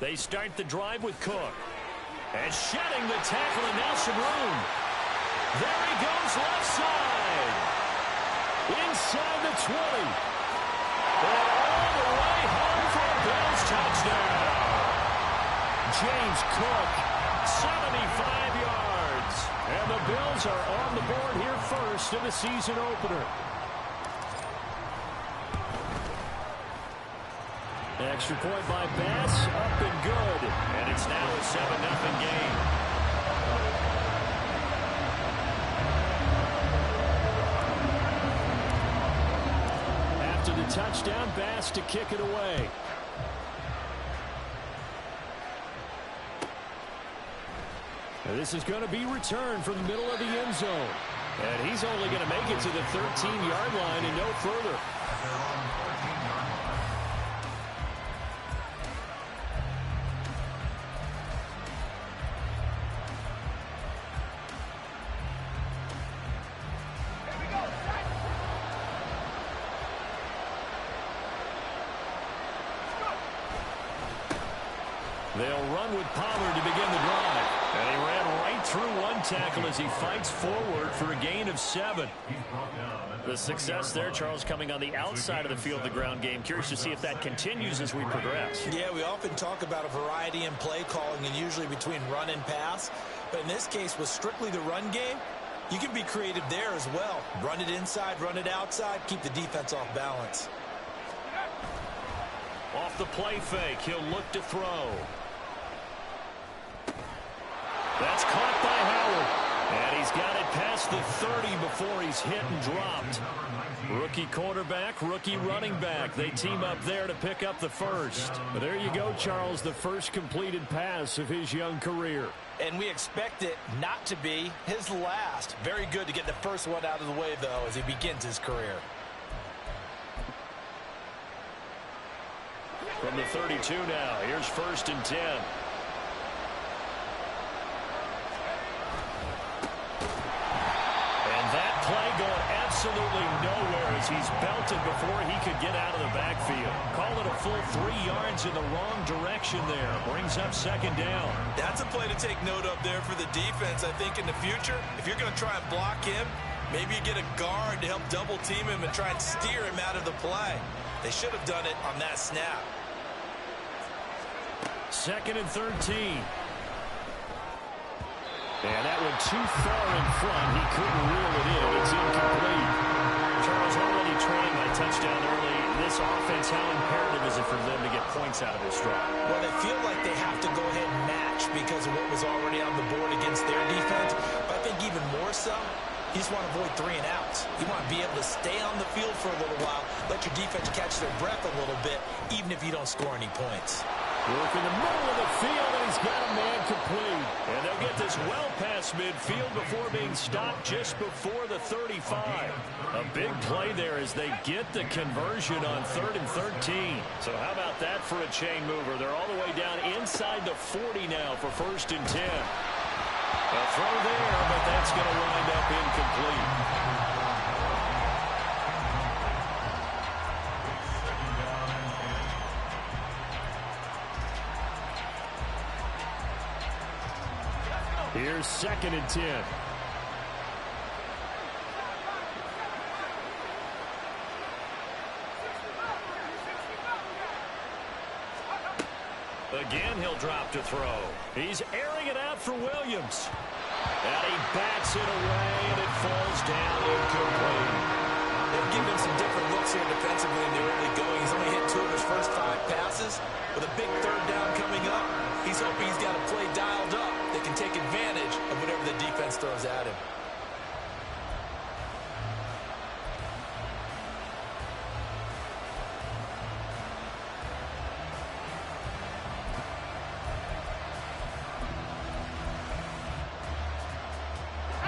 They start the drive with Cook. And shedding the tackle, and now some room. There he goes left side. Inside the 20. And all the way home for a Bills touchdown. James Cook, 75 yards. And the Bills are on the board here first in the season opener. Extra point by Bass, up and good. And it's now a 7-0 game. After the touchdown, Bass to kick it away. And this is going to be returned from the middle of the end zone. And he's only going to make it to the 13-yard line and no further. They'll run with Pollard to begin the drive. And he ran right through one tackle as he fights forward for a gain of 7. The success there, Charles, coming on the outside of the field, the ground game. Curious to see if that continues as we progress. Yeah, we often talk about a variety in play calling and usually between run and pass. But in this case, with strictly the run game, you can be creative there as well. Run it inside, run it outside, keep the defense off balance. Off the play fake, he'll look to throw. That's caught by Howard. And he's got it past the 30 before he's hit and dropped. Rookie quarterback, rookie running back. They team up there to pick up the first. But there you go, Charles, the first completed pass of his young career. And we expect it not to be his last. Very good to get the first one out of the way, though, as he begins his career. From the 32 now, here's 1st and 10. Play going absolutely nowhere as he's belted before he could get out of the backfield. Call it a full 3 yards in the wrong direction there. Brings up 2nd down. That's a play to take note of there for the defense. I think in the future, if you're going to try and block him, maybe you get a guard to help double team him and try and steer him out of the play. They should have done it on that snap. 2nd and 13. And that went too far in front. He couldn't reel it in. It's incomplete. Charles already trailing my touchdown early. This offense, how imperative is it for them to get points out of this drive? Well, they feel like they have to go ahead and match because of what was already on the board against their defense. But I think even more so, you just want to avoid 3 and outs. You want to be able to stay on the field for a little while, let your defense catch their breath a little bit, even if you don't score any points. Work in the middle of the field, and he's got a man complete. And they'll get this well past midfield before being stopped just before the 35. A big play there as they get the conversion on 3rd and 13. So how about that for a chain mover? They're all the way down inside the 40 now for 1st and 10. A throw there, but that's going to wind up incomplete. Here's 2nd and 10. Again, he'll drop to throw. He's airing it out for Williams. And he bats it away, and it falls down incomplete. They've given him some different looks here defensively in the early going. He's only hit 2 of his first 5 passes. With a big 3rd down coming up, he's hoping he's got a play dialed up that can take advantage of whatever the defense throws at him.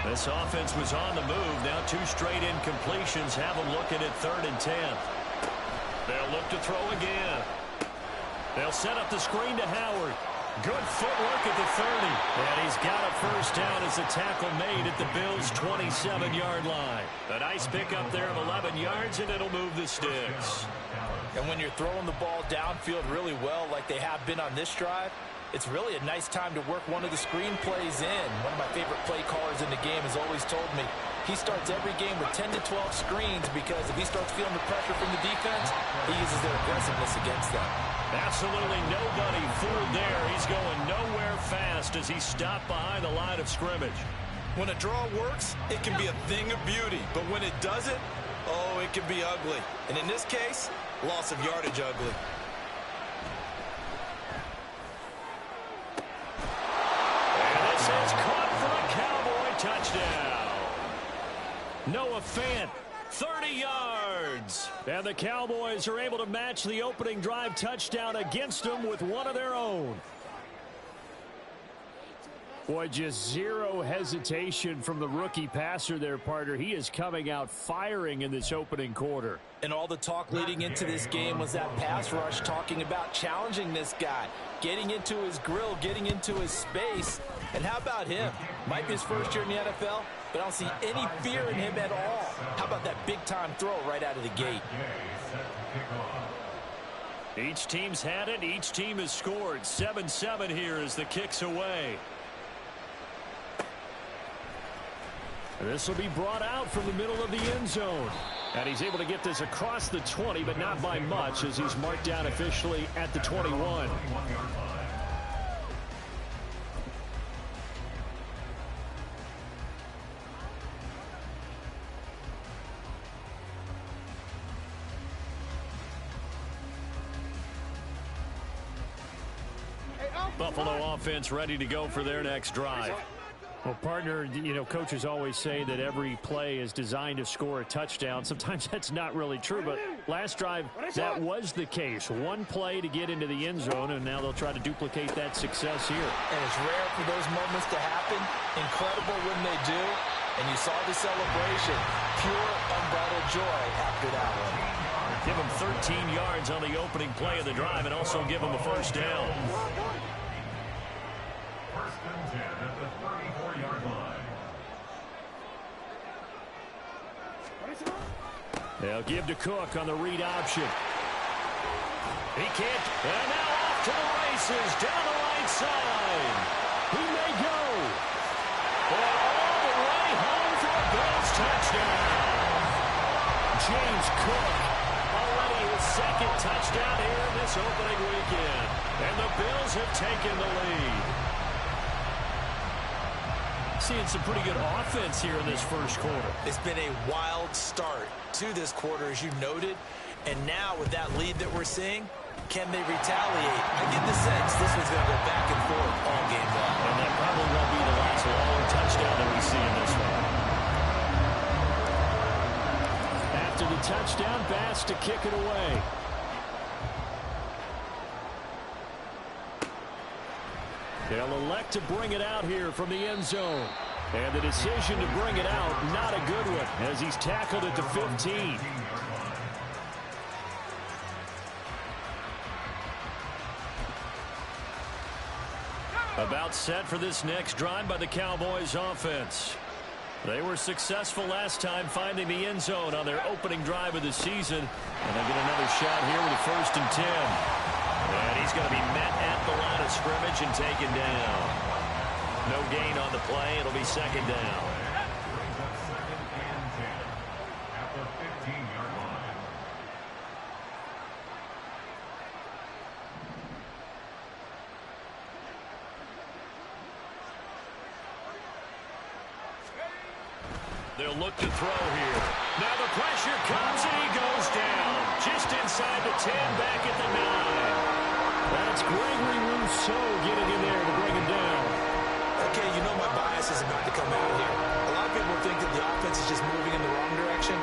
This offense was on the move. Now 2 straight incompletions have them looking at 3rd and 10. They'll look to throw again. They'll set up the screen to Howard. Good footwork at the 30. And he's got a first down as a tackle made at the Bills' 27-yard line. A nice pickup there of 11 yards, and it'll move the sticks. And when you're throwing the ball downfield really well like they have been on this drive, it's really a nice time to work one of the screen plays in. One of my favorite play callers in the game has always told me he starts every game with 10 to 12 screens because if he starts feeling the pressure from the defense, he uses their aggressiveness against them. Absolutely nobody fooled there. He's going nowhere fast as he's stopped behind the line of scrimmage. When a draw works, it can be a thing of beauty. But when it doesn't, oh, it can be ugly. And in this case, loss of yardage ugly. And this is caught for a Cowboy touchdown. Noah Fant, 30 yards. And the Cowboys are able to match the opening drive touchdown against them with one of their own. Boy, just zero hesitation from the rookie passer there, partner. He is coming out firing in this opening quarter. And all the talk leading into this game was that pass rush talking about challenging this guy, getting into his grill, getting into his space. And how about him? Might be his first year in the NFL, but I don't see any fear in him at all. How about that big-time throw right out of the gate? Each team's had it. Each team has scored. 7-7 here as the kick's away. This will be brought out from the middle of the end zone. And he's able to get this across the 20, but not by much as he's marked down officially at the 21. Buffalo offense ready to go for their next drive. Well, partner, you know, coaches always say that every play is designed to score a touchdown. Sometimes that's not really true, but last drive, that was the case. One play to get into the end zone, and now they'll try to duplicate that success here. And it's rare for those moments to happen. Incredible when they do. And you saw the celebration. Pure, unbridled joy after that one. Give him 13 yards on the opening play of the drive and also give him a first down. First and 10 at the 34-yard line. They'll give to Cook on the read option. He can't. And now off to the races down the right side. He may go. And all the way home for a Bills touchdown. James Cook. Already his second touchdown here in this opening weekend. And the Bills have taken the lead. Seeing some pretty good offense here in this first quarter. It's been a wild start to this quarter, as you noted. And now with that lead that we're seeing, can they retaliate? I get the sense this one's going to go back and forth all game long. And that probably won't be the last long touchdown that we see in this one. After the touchdown, Bass to kick it away. They'll elect to bring it out here from the end zone. And the decision to bring it out, not a good one, as he's tackled at the 15. About set for this next drive by the Cowboys offense. They were successful last time finding the end zone on their opening drive of the season. And they'll get another shot here with a 1st and 10. And he's going to be met at the line of scrimmage and taken down. No gain on the play. It'll be 2nd down. At the 15-yard line. They'll look to throw here. Now the pressure comes and he goes down. Just inside the 10, back at the 9. That's Gregory Rousseau getting in there to bring him down. Okay, you know my bias is about to come out here. A lot of people think that the offense is just moving in the wrong direction.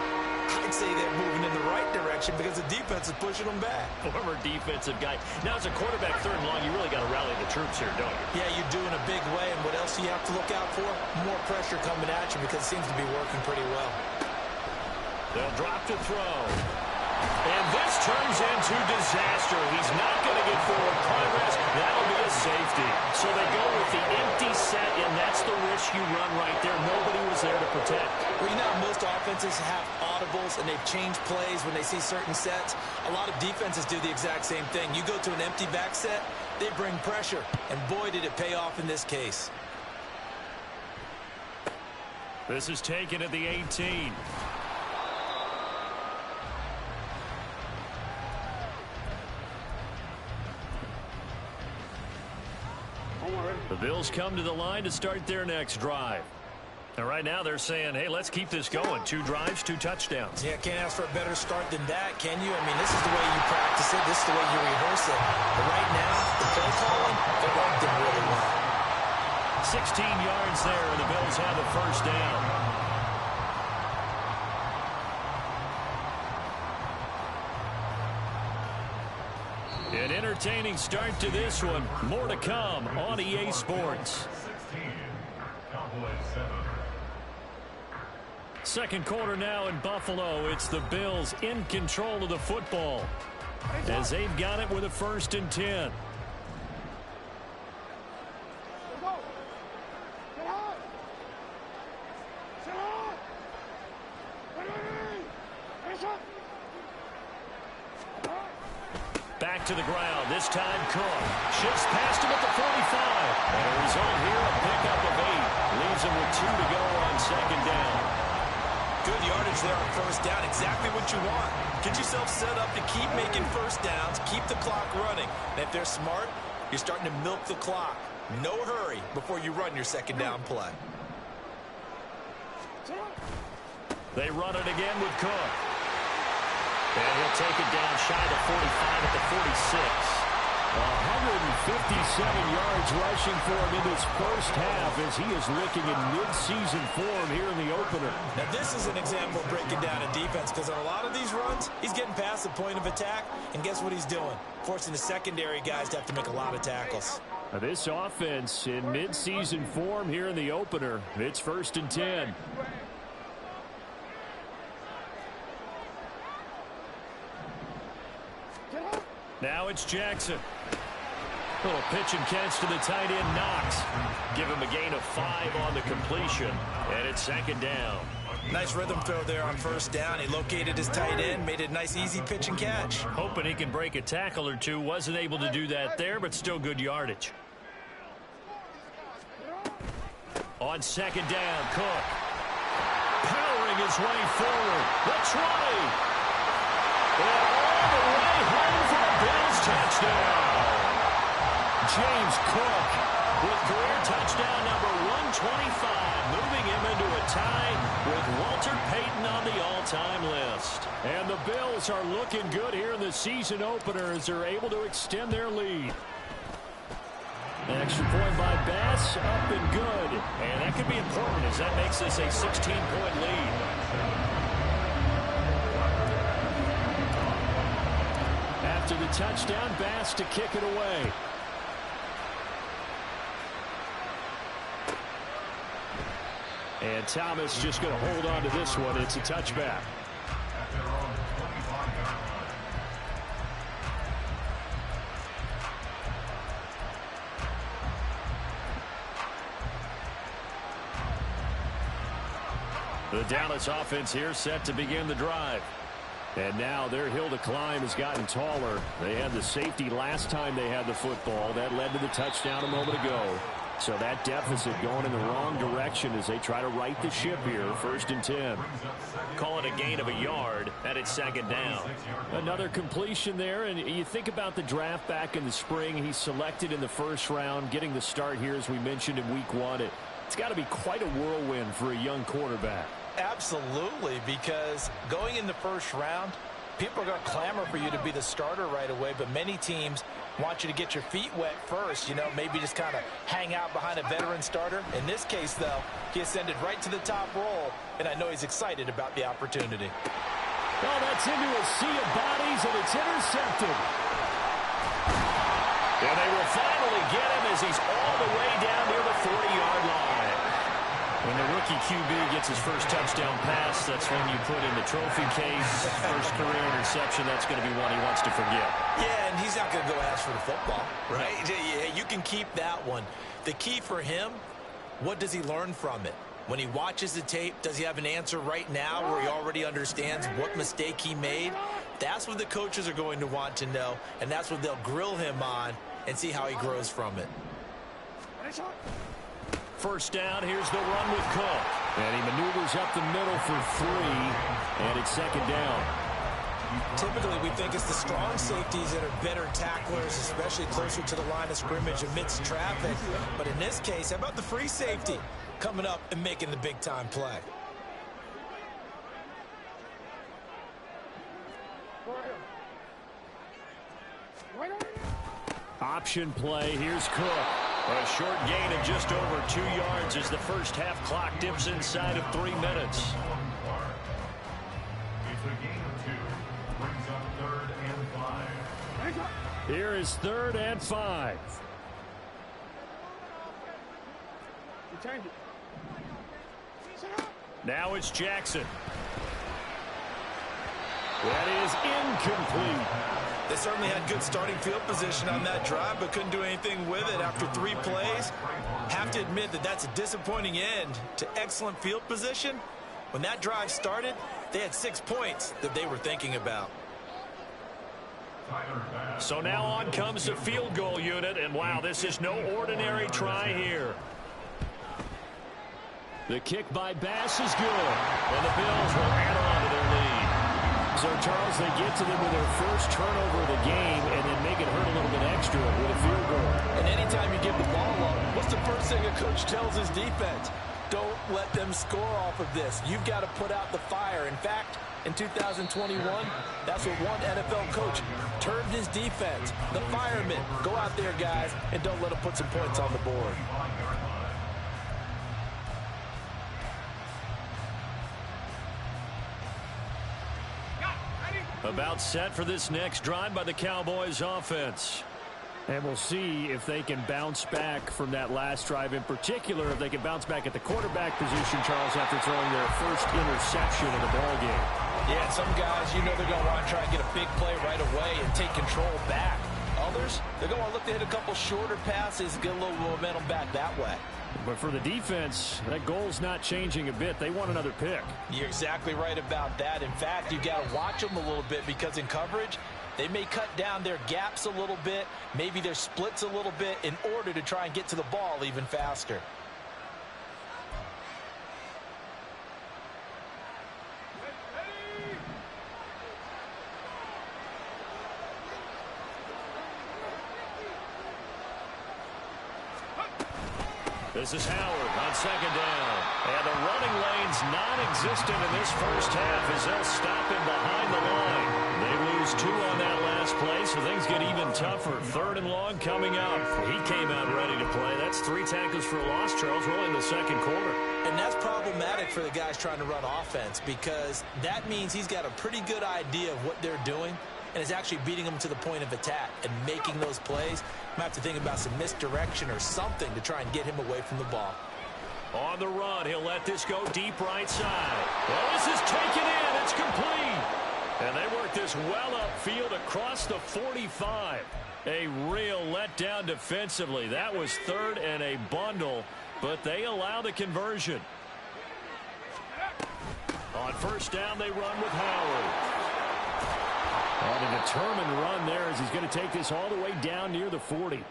I'd say they're moving in the right direction because the defense is pushing them back. Former defensive guy. Now, as a quarterback 3rd and long, you really got to rally the troops here, don't you? Yeah, you do in a big way. And what else do you have to look out for? More pressure coming at you because it seems to be working pretty well. They'll drop to throw. And this turns into disaster. He's not going to get forward progress. That'll be a safety. So they go with the empty set, and that's the risk you run right there. Nobody was there to protect. Well, you know, most offenses have audibles, and they've changed plays when they see certain sets. A lot of defenses do the exact same thing. You go to an empty back set, they bring pressure. And boy, did it pay off in this case. This is taken at the 18. The Bills come to the line to start their next drive. And right now they're saying, hey, let's keep this going. 2 drives, 2 touchdowns. Yeah, can't ask for a better start than that, can you? I mean, this is the way you practice it. This is the way you rehearse it. But right now, the play calling, they're working really well. 16 yards there, and the Bills have the first down. An entertaining start to this one. More to come on EA Sports. 16, Cowboys 7. Second quarter now in Buffalo. It's the Bills in control of the football as they've got it with a 1st and 10. Back to the ground. This time Cook shifts past him at the 45. And a result here, a pickup of 8. Leaves him with 2 to go on 2nd down. Good yardage there on 1st down. Exactly what you want. Get yourself set up to keep making 1st downs. Keep the clock running. And if they're smart, you're starting to milk the clock. No hurry before you run your 2nd down play. They run it again with Cook. And he'll take it down shy of the 45 at the 46. 157 yards rushing for him in this first half as he is looking in mid-season form here in the opener. Now, this is an example of breaking down a defense because on a lot of these runs, he's getting past the point of attack, and guess what he's doing? Forcing the secondary guys to have to make a lot of tackles. Now this offense in mid-season form here in the opener. It's 1st and 10. Now it's Jackson. Little pitch and catch to the tight end, Knox. Give him a gain of 5 on the completion. And it's 2nd down. Nice rhythm throw there on 1st down. He located his tight end, made it a nice, easy pitch and catch. Hoping he can break a tackle or 2. Wasn't able to do that there, but still good yardage. On 2nd down, Cook. Powering his way forward. The 20. And all the way home for the Bills touchdown. James Cook with career touchdown number 125, moving him into a tie with Walter Payton on the all-time list. And the Bills are looking good here in the season opener as they're able to extend their lead. An extra point by Bass, up and good. And that could be important as that makes this a 16-point lead. After the touchdown, Bass to kick it away. And Thomas just going to hold on to this one. It's a touchback. The Dallas offense here set to begin the drive. And now their hill to climb has gotten taller. They had the safety last time they had the football. That led to the touchdown a moment ago. So that deficit going in the wrong direction as they try to right the ship here. 1st and 10. Call it a gain of a yard, and it's 2nd down. Another completion there, and you think about the draft back in the spring. He's selected in the 1st round, getting the start here as we mentioned in week 1. It's got to be quite a whirlwind for a young quarterback. Absolutely, because going in the 1st round, people are going to clamor for you to be the starter right away, but many teams want you to get your feet wet first, you know, maybe just kind of hang out behind a veteran starter. In this case, though, he ascended right to the top roll, and I know he's excited about the opportunity. Well, that's into a sea of bodies, and it's intercepted. And they will finally get him as he's all the way down near the 40-yard line. When the rookie QB gets his first touchdown pass, that's when you put in the trophy case. First career interception, that's going to be one he wants to forget. Yeah, and he's not going to go ask for the football, right? Yeah, you can keep that one. The key for him, what does he learn from it? When he watches the tape, does he have an answer right now where he already understands what mistake he made? That's what the coaches are going to want to know, and that's what they'll grill him on and see how he grows from it. First down, here's the run with Cook. And he maneuvers up the middle for 3, and it's second down. Typically, we think it's the strong safeties that are better tacklers, especially closer to the line of scrimmage amidst traffic. But in this case, how about the free safety coming up and making the big-time play? Option play, here's Cook. A short gain of just over 2 yards as the first half clock dips inside of 3 minutes. It's a gain of 2. Brings up 3rd and 5. Here is 3rd and 5. Now it's Jackson. That is incomplete. They certainly had good starting field position on that drive, but couldn't do anything with it after 3 plays. Have to admit that that's a disappointing end to excellent field position. When that drive started, they had 6 points that they were thinking about. So now on comes the field goal unit, and wow, this is no ordinary try here. The kick by Bass is good, and the Bills will add on to their lead. So, Charles, they get to them with their first turnover of the game and then make it hurt a little bit extra with a field goal. And anytime you give the ball up, what's the first thing a coach tells his defense? Don't let them score off of this. You've got to put out the fire. In fact, in 2021, that's what one NFL coach termed his defense. The firemen. Go out there, guys, and don't let them put some points on the board. About set for this next drive by the Cowboys offense. And we'll see if they can bounce back from that last drive, in particular, if they can bounce back at the quarterback position, Charles, after throwing their first interception of the ballgame. Yeah, some guys, you know they're going to want to try and get a big play right away and take control back. Others, they're going to look to hit a couple shorter passes and get a little momentum back that way. But for the defense, that goal's not changing a bit. They want another pick. You're exactly right about that. In fact, you've got to watch them a little bit because in coverage, they may cut down their gaps a little bit, maybe their splits a little bit in order to try and get to the ball even faster. This is Howard on second down. And the running lane's non-existent in this first half as they'll stop him behind the line. They lose 2 on that last play, so things get even tougher. 3rd and long coming up. He came out ready to play. That's 3 tackles for a loss, Charles, really in the second quarter. And that's problematic for the guys trying to run offense because that means he's got a pretty good idea of what they're doing and is actually beating them to the point of attack and making those plays. Might have to think about some misdirection or something to try and get him away from the ball. On the run, he'll let this go deep right side. Well, this is taken in. It's complete. And they work this well upfield across the 45. A real letdown defensively. That was 3rd and a bundle, but they allow the conversion. On first down, they run with Howard. And a determined run there as he's going to take this all the way down near the 40.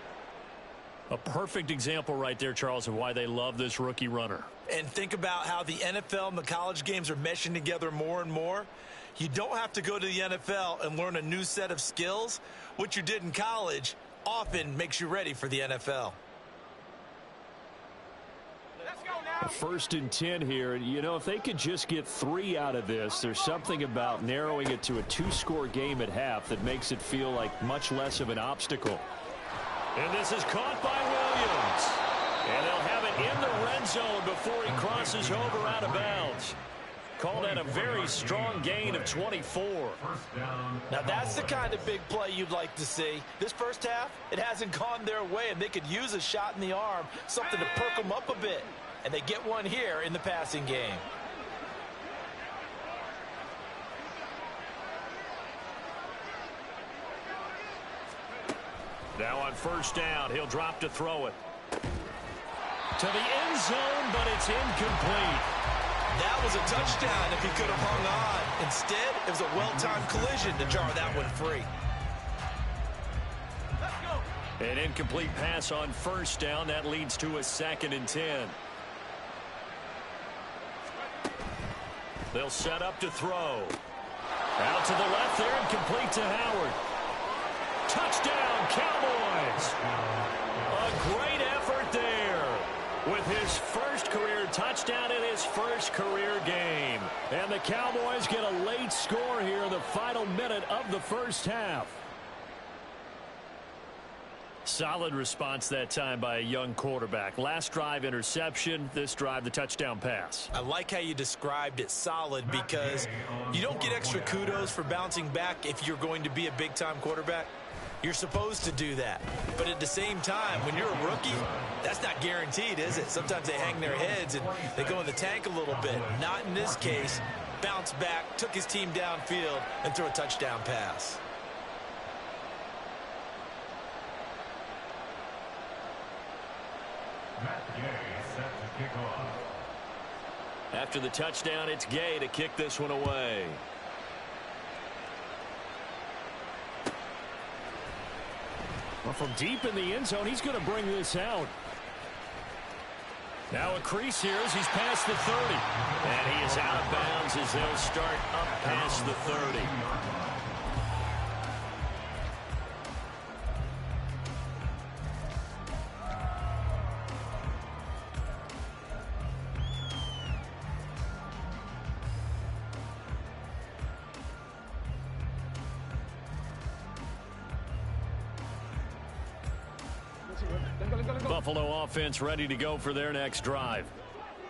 A perfect example right there, Charles, of why they love this rookie runner. And think about how the NFL and the college games are meshing together more and more. You don't have to go to the NFL and learn a new set of skills. What you did in college often makes you ready for the NFL. First and 10 here. You know, if they could just get 3 out of this, there's something about narrowing it to a 2-score game at half that makes it feel like much less of an obstacle. And this is caught by Williams. And they'll have it in the red zone before he crosses over out of bounds. Called that a very strong gain of 24. Now that's the kind of big play you'd like to see. This first half, it hasn't gone their way, and they could use a shot in the arm, something to perk them up a bit. and they get one here in the passing game. Now on first down, he'll drop to throw it. To the end zone, but it's incomplete. That was a touchdown if he could have hung on. Instead, it was a well-timed collision to jar that one free. An incomplete pass on first down. That leads to a 2nd and 10. They'll set up to throw. Out to the left there and complete to Howard. Touchdown, Cowboys! A great effort there with his first career touchdown in his first career game. And the Cowboys get a late score here in the final minute of the first half. Solid response that time by a young quarterback. Last drive interception, this drive the touchdown pass. I like how you described it, solid, because you don't get extra kudos for bouncing back if you're going to be a big-time quarterback. You're supposed to do that. But at the same time, when you're a rookie, that's not guaranteed, is it? Sometimes they hang their heads and they go in the tank a little bit. Not in this case. Bounced back, took his team downfield, and threw a touchdown pass. After the touchdown, it's Gay to kick this one away. Well, from deep in the end zone, he's going to bring this out. Now a crease here as he's past the 30. And he is out of bounds as they'll start up past the 30. Buffalo offense ready to go for their next drive.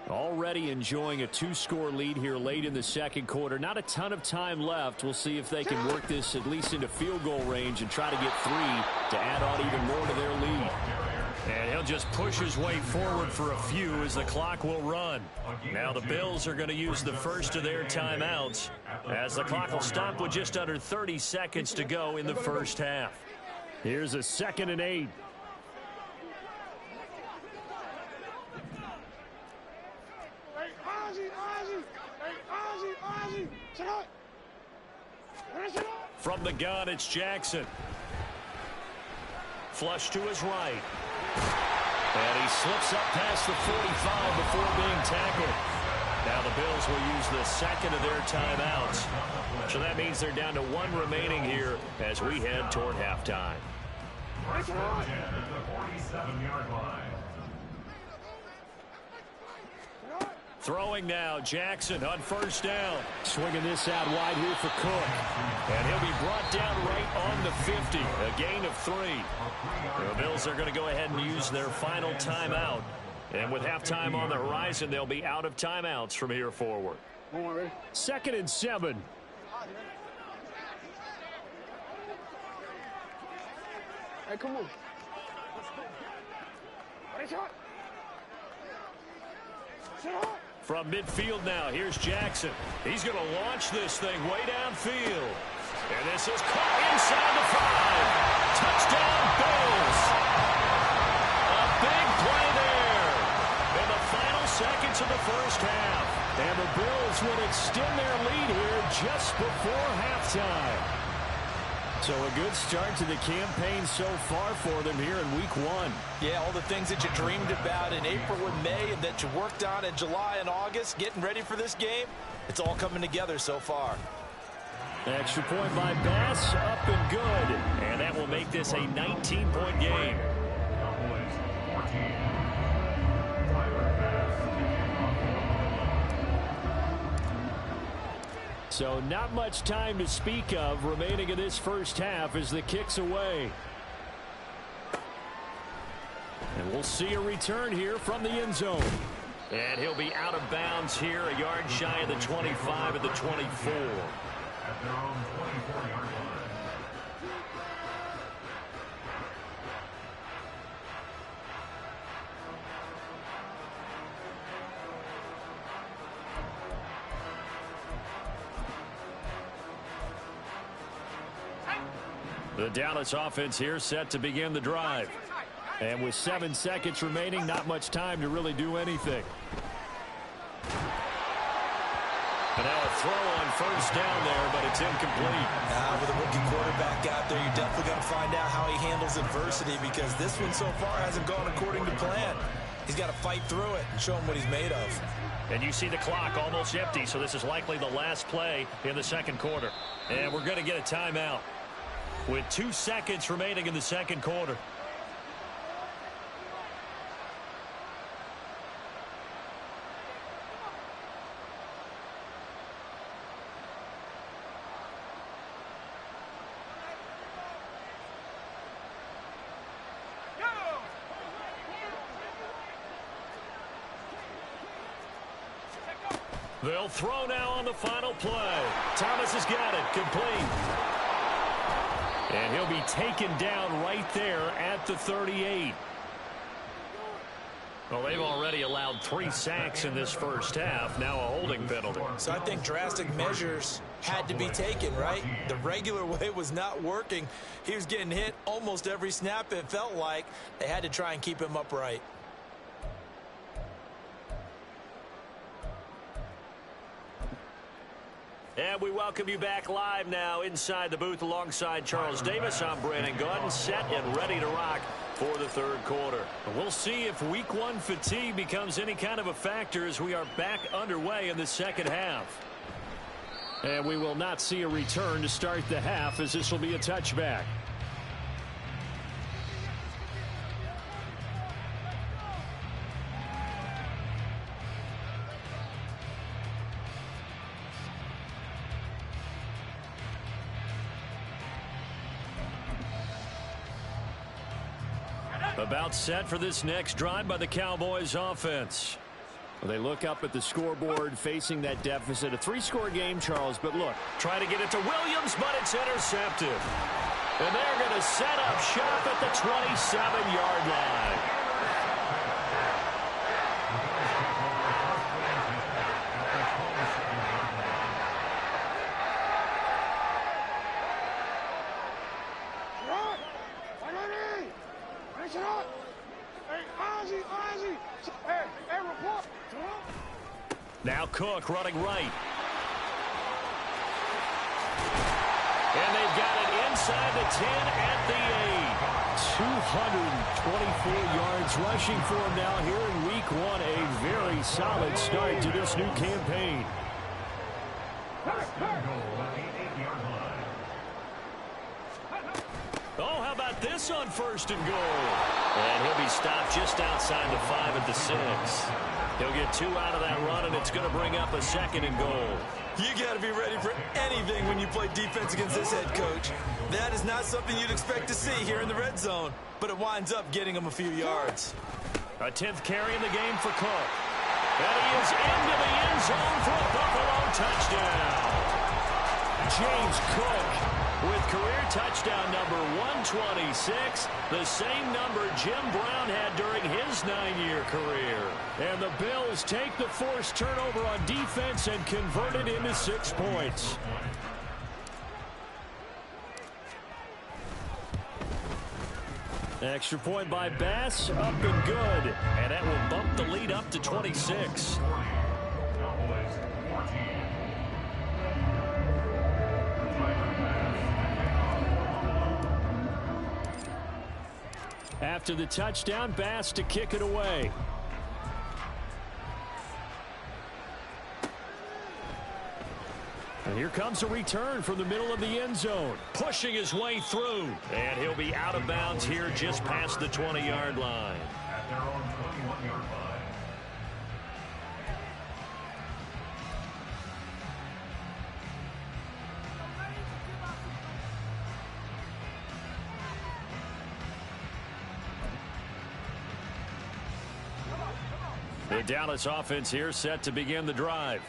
Already enjoying a 2-score lead here late in the second quarter. Not a ton of time left. We'll see if they can work this at least into field goal range and try to get 3 to add on even more to their lead. And he'll just push his way forward for a few as the clock will run. Now the Bills are going to use the first of their timeouts as the clock will stop with just under 30 seconds to go in the first half. Here's a 2nd and 8. From the gun, it's Jackson. Flush to his right. And he slips up past the 45 before being tackled. Now the Bills will use the second of their timeouts. So that means they're down to 1 remaining here as we head toward halftime. Throwing now, Jackson on first down. Swinging this out wide here for Cook. And he'll be brought down right on the 50. A gain of 3. The Bills are going to go ahead and use their final timeout. And with halftime on the horizon, they'll be out of timeouts from here forward. 2nd and 7. Hey, come on. From midfield now, here's Jackson. He's going to launch this thing way downfield. And this is caught inside the 5. Touchdown, Bills. A big play there in the final seconds of the first half. And the Bills would extend their lead here just before halftime. So a good start to the campaign so far for them here in week 1. Yeah, all the things that you dreamed about in April and May and that you worked on in July and August, getting ready for this game, it's all coming together so far. Extra point by Bass, up and good. And that will make this a 19-point game. So not much time to speak of remaining in this first half as the kick's away. And we'll see a return here from the end zone. And he'll be out of bounds here, a yard shy of the 25 at the 24. At their own 24-yard line. The Dallas offense here set to begin the drive. And with 7 seconds remaining, not much time to really do anything. And now a throw on first down there, but it's incomplete. With a rookie quarterback out there, you're definitely going to find out how he handles adversity, because this one so far hasn't gone according to plan. He's got to fight through it and show him what he's made of. And you see the clock almost empty, so this is likely the last play in the second quarter. And we're going to get a timeout with 2 seconds remaining in the second quarter. They'll throw now on the final play. Thomas has got it. Complete. And he'll be taken down right there at the 38. Well, they've already allowed 3 sacks in this first half. Now a holding penalty. So I think drastic measures had to be taken, right? The regular way was not working. He was getting hit almost every snap, it felt like. They had to try and keep him upright. And we welcome you back live now inside the booth alongside Charles Davis. I'm Brandon Gaudin, set and ready to rock for the third quarter. We'll see if week 1 fatigue becomes any kind of a factor as we are back underway in the second half. And we will not see a return to start the half, as this will be a touchback. About set for this next drive by the Cowboys offense. They look up at the scoreboard facing that deficit. A 3-score game, Charles, but look. Try to get it to Williams, but it's intercepted. And they're going to set up shop at the 27-yard line. Now Cook running right. And they've got it inside the 10 at the 8. 224 yards rushing for him now here in week 1. A very solid start to this new campaign. Oh, how about this on first and goal? And he'll be stopped just outside the 5 at the 6. He'll get 2 out of that run, and it's going to bring up a second and goal. You got to be ready for anything when you play defense against this head coach. That is not something you'd expect to see here in the red zone, but it winds up getting him a few yards. A 10th carry in the game for Cook. And he is into the end zone for a Buffalo touchdown. James Cook with career touchdown number 126, the same number Jim Brown had during his 9-year career. And the Bills take the forced turnover on defense and convert it into 6 points. Extra point by Bass, up and good. And that will bump the lead up to 26. After the touchdown, Bass to kick it away. And here comes a return from the middle of the end zone. Pushing his way through. And he'll be out of bounds here just past the 20-yard line. At their own 21-yard line. The Dallas offense here set to begin the drive.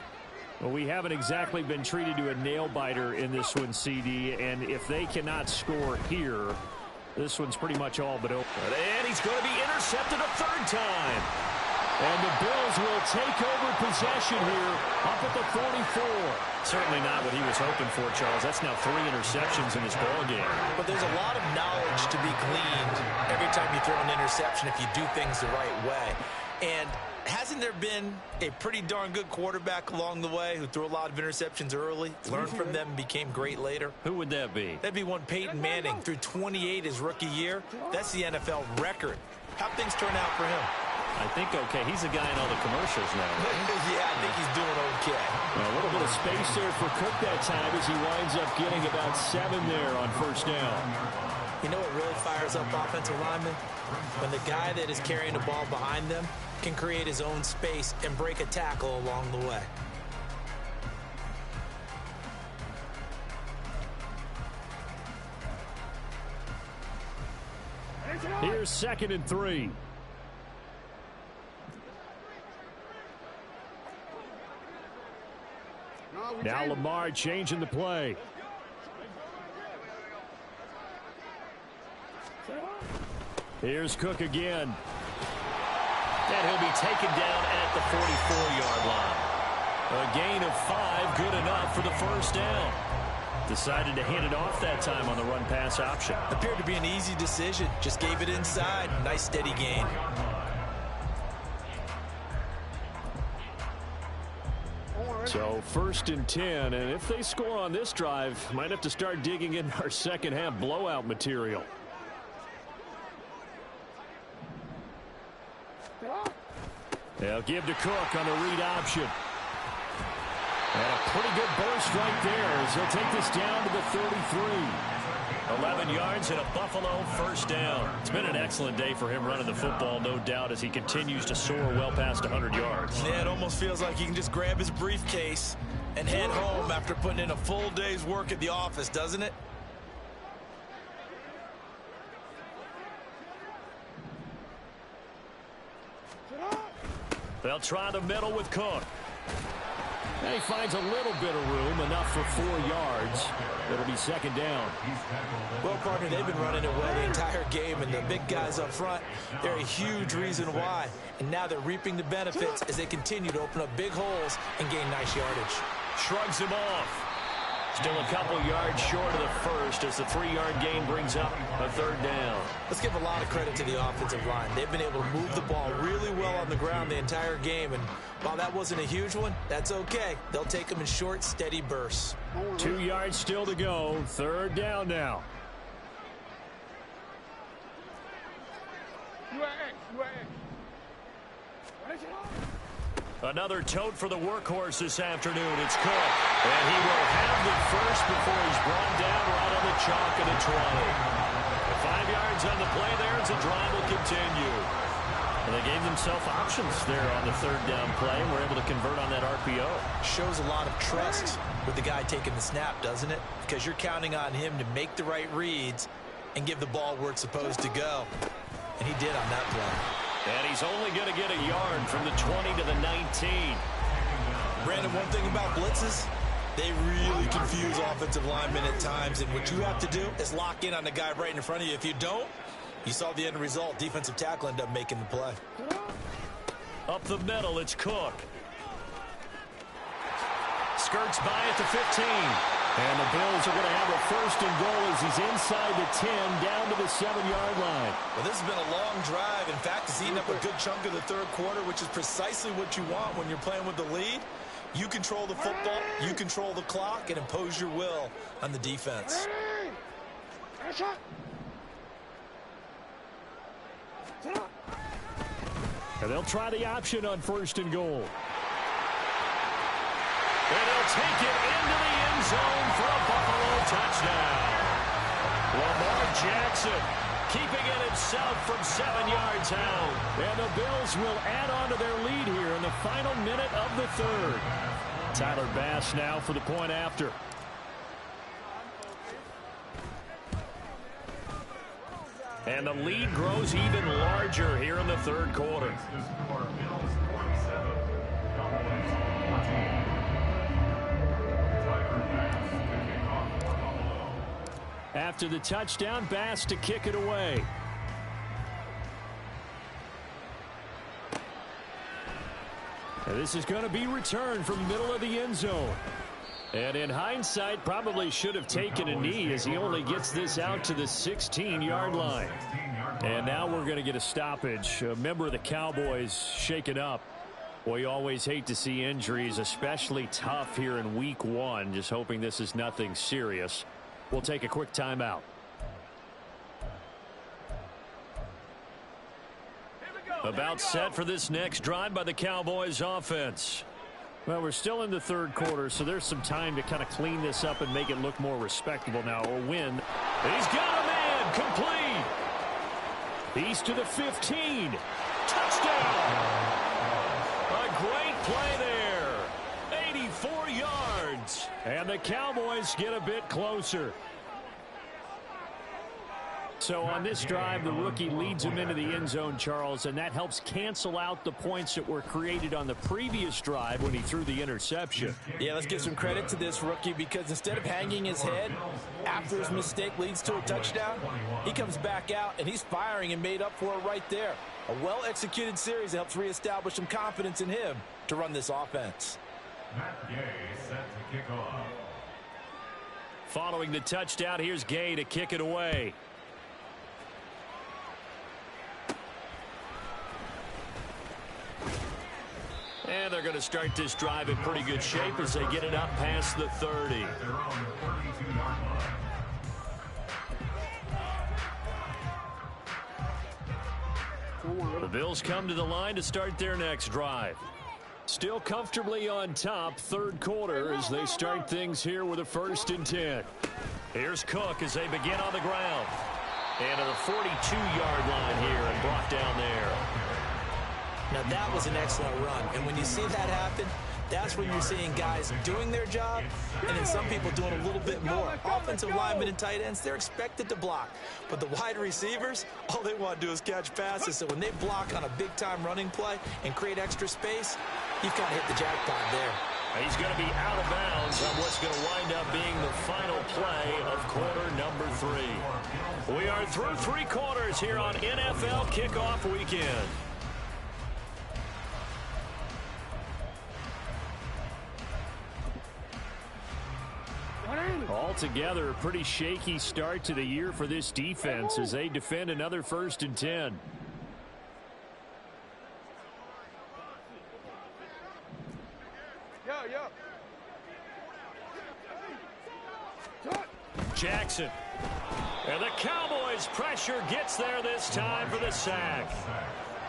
Well, we haven't exactly been treated to a nail-biter in this one, CD, and if they cannot score here, this one's pretty much all but over. And he's going to be intercepted a 3rd time. And the Bills will take over possession here up at the 44. Certainly not what he was hoping for, Charles. That's now 3 interceptions in this ball game. But there's a lot of knowledge to be gleaned every time you throw an interception if you do things the right way. And hasn't there been a pretty darn good quarterback along the way who threw a lot of interceptions early, learned from them, and became great later? Who would that be? That'd be one Peyton Manning, threw 28 his rookie year. That's the NFL record. How'd things turn out for him? I think okay. He's a guy in all the commercials now. Right? Yeah, I think he's doing okay. Well, a little bit of space there for Cook that time as he winds up getting about 7 there on first down. You know what really fires up offensive linemen? When the guy that is carrying the ball behind them can create his own space and break a tackle along the way. Here's 2nd and 3. Now Lamar changing the play. Here's Cook again. And he'll be taken down at the 44-yard line. A gain of 5, good enough for the first down. Decided to hand it off that time on the run-pass option. Appeared to be an easy decision. Just gave it inside. Nice steady gain. So 1st and 10, and if they score on this drive, might have to start digging in our second half blowout material. They'll give to Cook on the read option. And a pretty good burst right there as he'll take this down to the 33. 11 yards and a Buffalo first down. It's been an excellent day for him running the football, no doubt, as he continues to soar well past 100 yards. Yeah, it almost feels like he can just grab his briefcase and head home after putting in a full day's work at the office, doesn't it? They'll try the middle with Cook. And he finds a little bit of room, enough for 4 yards. It'll be 2nd down. Well, partner, they've been running it well the entire game, and the big guys up front, they're a huge reason why. And now they're reaping the benefits as they continue to open up big holes and gain nice yardage. Shrugs him off. Still a couple yards short of the first as the 3-yard gain brings up a 3rd down. Let's give a lot of credit to the offensive line. They've been able to move the ball really well on the ground the entire game, and while that wasn't a huge one, that's okay. They'll take them in short, steady bursts. 2 yards still to go. 3rd down now. Another tote for the workhorse this afternoon. It's Cook. And he will have the first before he's brought down right on the chalk at the 20. 5 yards on the play there as the drive will continue. And they gave themselves options there on the 3rd down play and were able to convert on that RPO. Shows a lot of trust with the guy taking the snap, doesn't it? Because you're counting on him to make the right reads and give the ball where it's supposed to go. And he did on that play. And he's only going to get a yard from the 20 to the 19. Brandon, one thing about blitzes, they really confuse offensive linemen at times. And what you have to do is lock in on the guy right in front of you. If you don't, you saw the end result. Defensive tackle ended up making the play. Up the middle, it's Cook. Skirts by at the 15. And the Bills are going to have a 1st and goal as he's inside the 10, down to the 7-yard line. Well, this has been a long drive. In fact, it's eaten up a good chunk of the 3rd quarter, which is precisely what you want when you're playing with the lead. You control the football, you control the clock, and impose your will on the defense. And they'll try the option on 1st and goal. And he'll take it into the end zone for a Buffalo touchdown. Lamar Jackson keeping it himself from 7 yards out. And the Bills will add on to their lead here in the final minute of the 3rd. Tyler Bass now for the point after. And the lead grows even larger here in the 3rd quarter. After the touchdown, Bass to kick it away. This is going to be returned from the middle of the end zone. And in hindsight, probably should have taken a knee as he only gets this out to the 16-yard line. And now we're going to get a stoppage. A member of the Cowboys shaken up. Well, you always hate to see injuries, especially tough here in week 1. Just hoping this is nothing serious. We'll take a quick timeout. About set for this next drive by the Cowboys offense. Well, we're still in the third quarter, so there's some time to kind of clean this up and make it look more respectable now. A win. He's got a man complete. He's to the 15. Touchdown. A great play there. 84 yards. And the Cowboys get a bit closer. So on this drive, the rookie leads him into the end zone, Charles, and that helps cancel out the points that were created on the previous drive when he threw the interception. Yeah, let's give some credit to this rookie because instead of hanging his head after his mistake leads to a touchdown, he comes back out and he's firing and made up for it right there. A well-executed series that helps reestablish some confidence in him to run this offense. Matt Gay set to kick off. Following the touchdown, here's Gay to kick it away. And they're going to start this drive in pretty good shape as they get it up past the 30. Their own 32-yard line. The Bills come to the line to start their next drive. Still comfortably on top, third quarter as they start things here with a 1st and 10. Here's Cook as they begin on the ground. And to the 42-yard line here and brought down there. Now that was an excellent run, and when you see that happen, that's when you're seeing guys doing their job and then some people doing a little bit more. Offensive linemen and tight ends, they're expected to block, but the wide receivers, all they want to do is catch passes. So when they block on a big-time running play and create extra space, you've kind of hit the jackpot there. He's going to be out of bounds on what's going to wind up being the final play of quarter number 3. We are through 3 quarters here on NFL Kickoff Weekend. Altogether, a pretty shaky start to the year for this defense as they defend another 1st and 10. Jackson. And the Cowboys pressure gets there this time for the sack.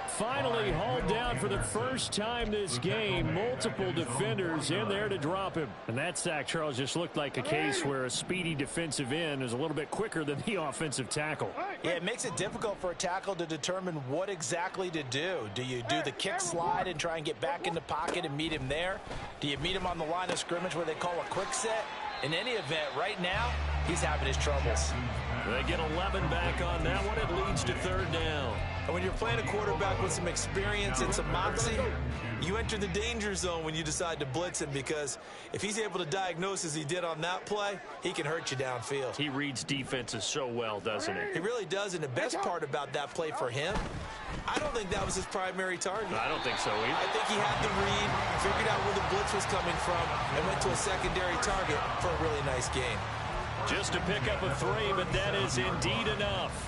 Finally hauled down for the first time this game. Multiple defenders in there to drop him. And that sack, Charles, just looked like a case where a speedy defensive end is a little bit quicker than the offensive tackle. Yeah, it makes it difficult for a tackle to determine what exactly to do. Do you do the kick slide and try and get back in the pocket and meet him there? Do you meet him on the line of scrimmage where they call a quick set? In any event, right now, he's having his troubles. They get 11 back on that one. It leads to 3rd down. And when you're playing a quarterback with some experience and some moxie, you enter the danger zone when you decide to blitz him because if he's able to diagnose as he did on that play, he can hurt you downfield. He reads defenses so well, doesn't he? He really does, and the best part about that play for him, I don't think that was his primary target. I don't think so either. I think he had the read, figured out where the blitz was coming from, and went to a secondary target for a really nice game. Just to pick up a 3, but that is indeed enough.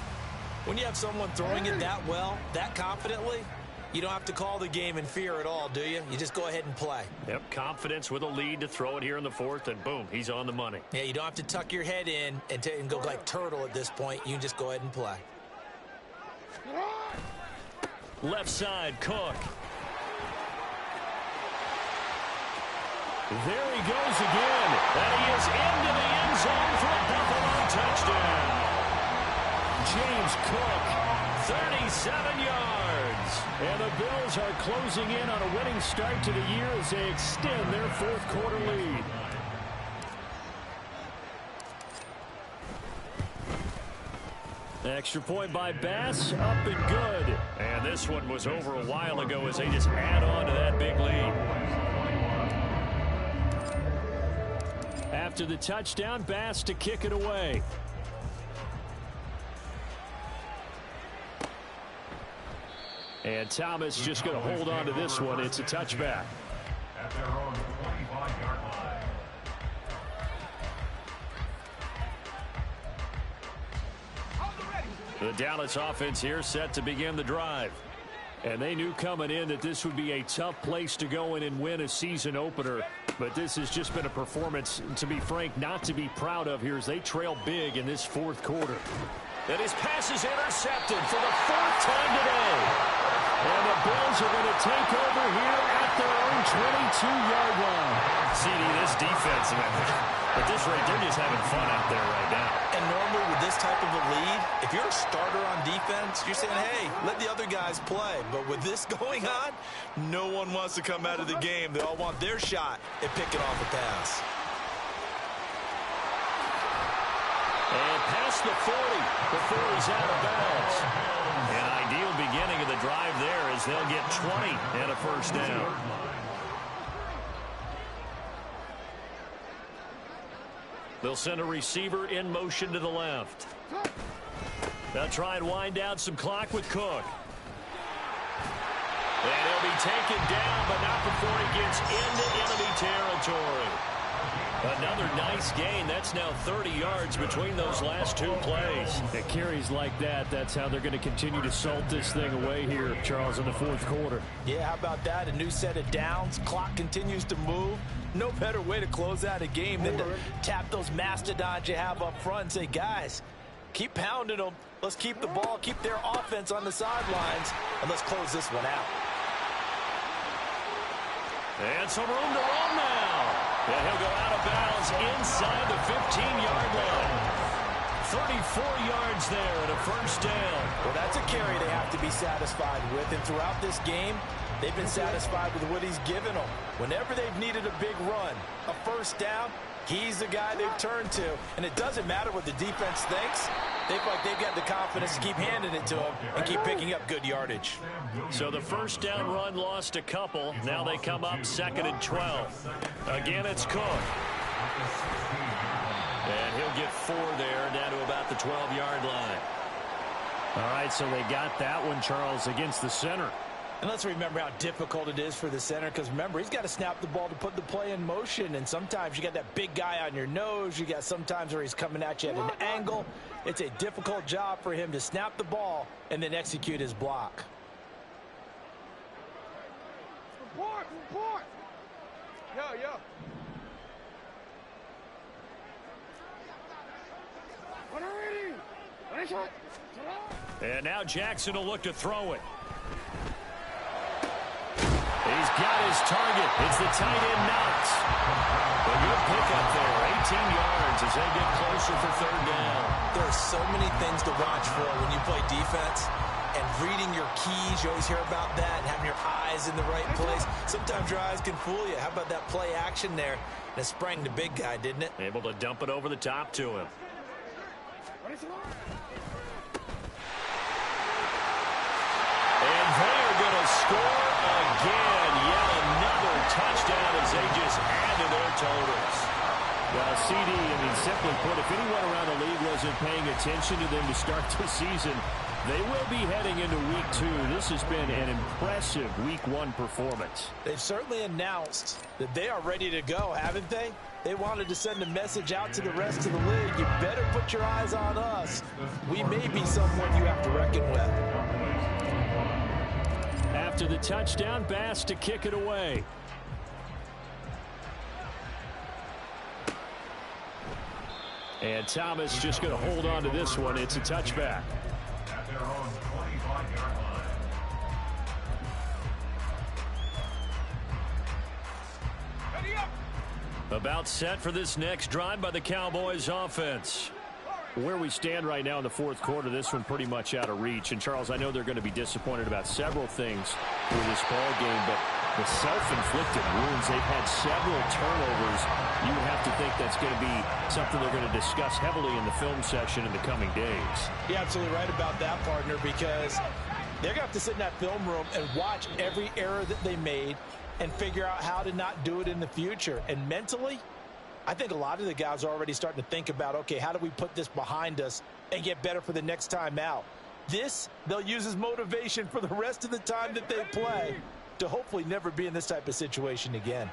When you have someone throwing it that well, that confidently, you don't have to call the game in fear at all, do you? You just go ahead and play. Yep, confidence with a lead to throw it here in the 4th, and boom, he's on the money. Yeah, you don't have to tuck your head in and go like turtle at this point. You can just go ahead and play. Left side, Cook. There he goes again. And he is into the end zone for a Buffalo touchdown. James Cook, 37 yards. And the Bills are closing in on a winning start to the year as they extend their 4th quarter lead. Extra point by Bass, up and good. And this one was over a while ago as they just add on to that big lead. After the touchdown, Bass to kick it away. And Thomas just going to hold on to this one. It's a touchback. at their own 25-yard line. The Dallas offense here set to begin the drive. And they knew coming in that this would be a tough place to go in and win a season opener. But this has just been a performance, to be frank, not to be proud of here as they trail big in this fourth quarter. And his pass is intercepted for the fourth time today. And the Bills are going to take over here at their own 22-yard line. CD, this defense, at this rate, they're just having fun out there right now. And normally with this type of a lead, if you're a starter on defense, you're saying, hey, let the other guys play. But with this going on, no one wants to come out of the game. They all want their shot at picking off a pass. And past the 40 before he's out of bounds. An ideal beginning of the drive there as they'll get 20 and a first down. They'll send a receiver in motion to the left. They'll try and wind down some clock with Cook. And he'll be taken down, but not before he gets into enemy territory. Another nice gain. That's now 30 yards between those last two plays. It carries like that. That's how they're going to continue to salt this thing away here, Charles, in the fourth quarter. Yeah, how about that? A new set of downs. Clock continues to move. No better way to close out a game than to tap those mastodons you have up front and say, guys, keep pounding them. Let's keep the ball, keep their offense on the sidelines, and let's close this one out. And some room to run now. And he'll go out of bounds inside the 15-yard line. 34 yards there and a first down. Well, that's a carry they have to be satisfied with. And throughout this game, they've been satisfied with what he's given them. Whenever they've needed a big run, a first down, he's the guy they've turned to. And it doesn't matter what the defense thinks. They feel like they've got the confidence to keep handing it to him and keep picking up good yardage. So the first down run lost a couple. Now they come up 2nd and 12. Again, it's Cook. And he'll get 4 there, down to about the 12-yard line. All right, so they got that one, Charles, against the center. And let's remember how difficult it is for the center, because remember, he's got to snap the ball to put the play in motion, and sometimes you got that big guy on your nose. You got sometimes where he's coming at you at an angle. It's a difficult job for him to snap the ball and then execute his block. Report! Yo. And now Jackson will look to throw it. He's got his target. It's the tight end, Knox. A good pickup there, 18 yards as they get closer for 3rd down. There are so many things to watch for when you play defense. And reading your keys, you always hear about that, and having your eyes in the right place. Sometimes your eyes can fool you. How about that play action there? And it sprang the big guy, didn't it? Able to dump it over the top to him. And they are going to score again. Yet another touchdown as they just add to their totals. Well, CD, simply put, if anyone around the league wasn't paying attention to them to start the season, they will be heading into Week 2. This has been an impressive Week 1 performance. They've certainly announced that they are ready to go, haven't they? They wanted to send a message out to the rest of the league. You better put your eyes on us. We may be someone you have to reckon with. After the touchdown, Bass to kick it away. And Thomas just going to hold on to this one. It's a touchback. At their own 25-yard line. About set for this next drive by the Cowboys offense. Where we stand right now in the fourth quarter, this one pretty much out of reach. And, Charles, I know they're going to be disappointed about several things for this ball game, but the self-inflicted wounds, they've had several turnovers. You have to think that's going to be something they're going to discuss heavily in the film session in the coming days. You're absolutely right about that, partner, because they're going to have to sit in that film room and watch every error that they made and figure out how to not do it in the future. And mentally, I think a lot of the guys are already starting to think about, okay, how do we put this behind us and get better for the next time out? This, they'll use as motivation for the rest of the time that they play. to hopefully never be in this type of situation again.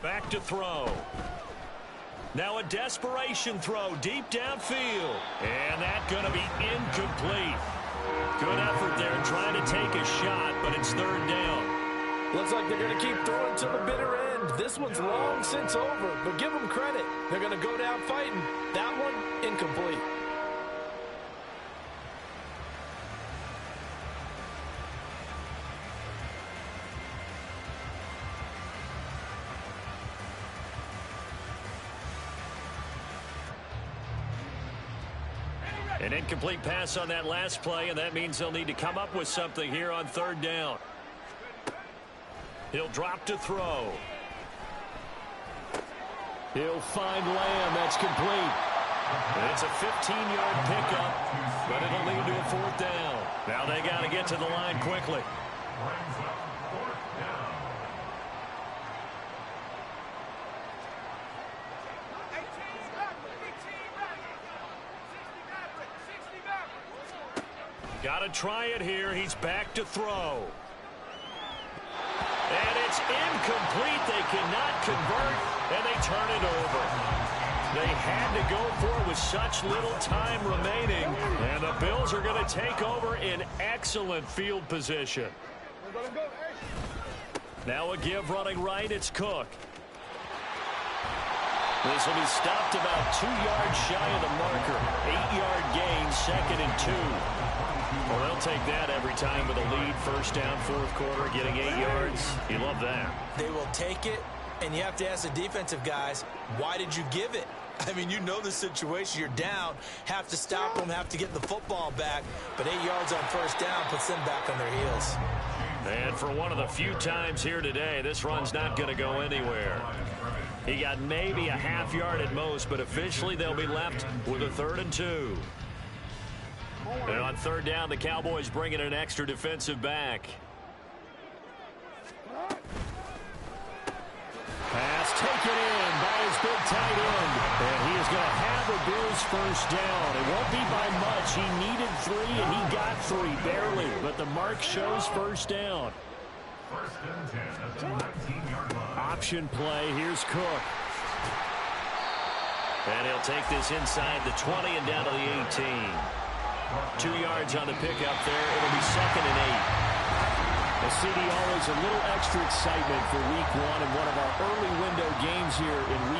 Back to throw. Now a desperation throw deep downfield. And that's going to be incomplete. Good effort there trying to take a shot, but it's third down. Looks like they're going to keep throwing to the bitter end. This one's long since over, but give them credit. They're going to go down fighting. That one, incomplete. An incomplete pass on that last play, and that means they'll need to come up with something here on third down. He'll drop to throw. He'll find Lamb. That's complete. And it's a 15-yard pickup, but it'll lead to a fourth down. Now they got to get to the line quickly. Got to try it here. He's back to throw. And it's incomplete. They cannot convert, and they turn it over. They had to go for it with such little time remaining, and the Bills are going to take over in excellent field position. Now a give running right. It's Cook. This will be stopped about 2 yards shy of the marker. 8-yard gain, 2nd and 2. Well, they'll take that every time with a lead. First down, fourth quarter, getting 8 yards. You love that. They will take it, and you have to ask the defensive guys, why did you give it? I mean, you know the situation. You're down, have to stop them, have to get the football back. But 8 yards on first down puts them back on their heels. And for one of the few times here today, this run's not going to go anywhere. He got maybe a half yard at most, but officially they'll be left with a 3rd and 2. And on third down, the Cowboys bring in an extra defensive back. Pass taken in by his big tight end. And he is going to have the Bills first down. It won't be by much. He needed 3, and he got 3, barely. But the mark shows first down. First and 10 at the 19-yard line. Option play. Here's Cook. And he'll take this inside the 20 and down to the 18. 2 yards on the pickup there. It'll be 2nd and 8. A CD always a little extra excitement for week 1 and one of our early window games here in week